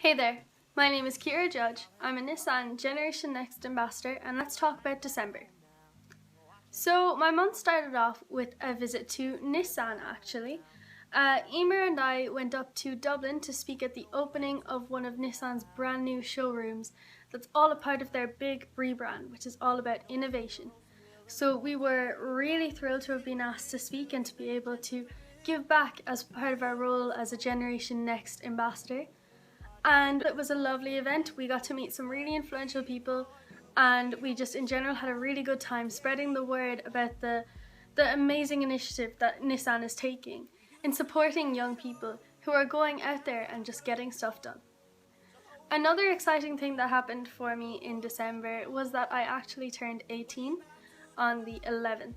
Hey there, my name is Ciara Judge. I'm a Nissan Generation Next Ambassador, and let's talk about December. So my month started off with a visit to Nissan actually. Emer and I went up to Dublin to speak at the opening of one of Nissan's brand new showrooms that's all a part of their big rebrand, which is all about innovation. So we were really thrilled to have been asked to speak and to be able to give back as part of our role as a Generation Next Ambassador. And it was a lovely event. We got to meet some really influential people, and we just in general had a really good time spreading the word about the amazing initiative that Nissan is taking in supporting young people who are going out there and just getting stuff done. Another exciting thing that happened for me in December was that I actually turned 18 on the 11th,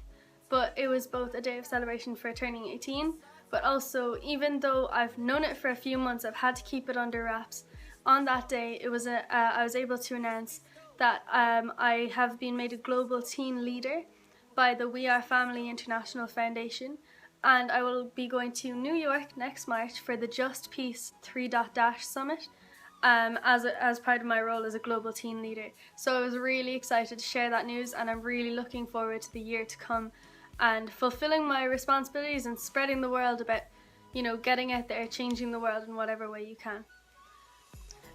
but it was both a day of celebration for turning 18, but also, even though I've known it for a few months, I've had to keep it under wraps. On that day, I was able to announce that I have been made a global teen leader by the We Are Family International Foundation, and I will be going to New York next March for the Just Peace 3.Dash Summit as part of my role as a global teen leader. So I was really excited to share that news, and I'm really looking forward to the year to come and fulfilling my responsibilities and spreading the word about, getting out there, changing the world in whatever way you can.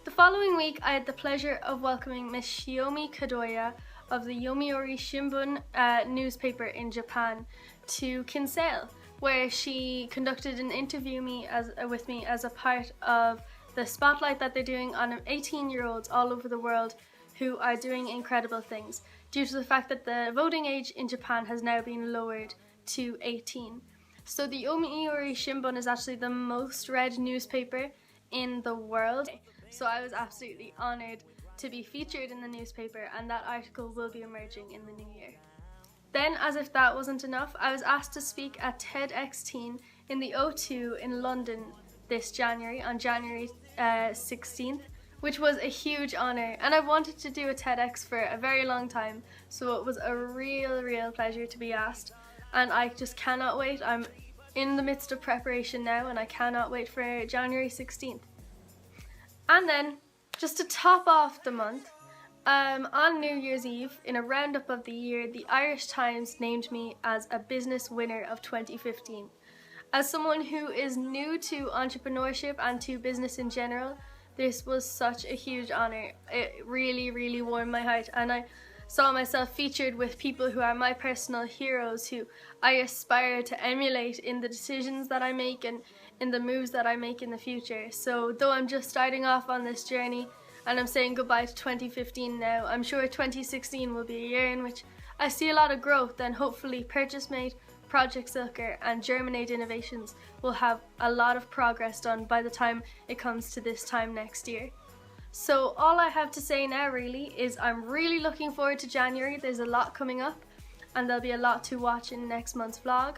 The following week, I had the pleasure of welcoming Miss Shiomi Kadoya of the Yomiuri Shimbun newspaper in Japan to Kinsale, where she conducted an interview with me as a part of the spotlight that they're doing on 18-year-olds all over the world who are doing incredible things, due to the fact that the voting age in Japan has now been lowered to 18. So the Yomiuri Shimbun is actually the most read newspaper in the world. So I was absolutely honoured to be featured in the newspaper, and that article will be emerging in the new year. Then, as if that wasn't enough, I was asked to speak at TEDx Teen in the O2 in London this January, on January 16th, which was a huge honour, and I've wanted to do a TEDx for a very long time, so it was a real pleasure to be asked, and I just cannot wait. I'm in the midst of preparation now, and I cannot wait for January 16th. And then, just to top off the month, on New Year's Eve, in a roundup of the year, the Irish Times named me as a business winner of 2015. As someone who is new to entrepreneurship and to business in general, this was such a huge honour. It really warmed my heart, and I saw myself featured with people who are my personal heroes, who I aspire to emulate in the decisions that I make and in the moves that I make in the future. So though I'm just starting off on this journey and I'm saying goodbye to 2015 now, I'm sure 2016 will be a year in which I see a lot of growth, and hopefully Purchase Made, Project Silker and Germinate Innovations will have a lot of progress done by the time it comes to this time next year. So all I have to say now really is I'm really looking forward to January. There's a lot coming up, and there'll be a lot to watch in next month's vlog.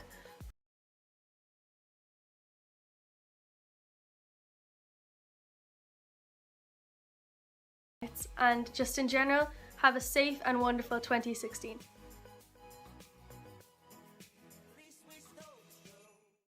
And just in general, have a safe and wonderful 2016.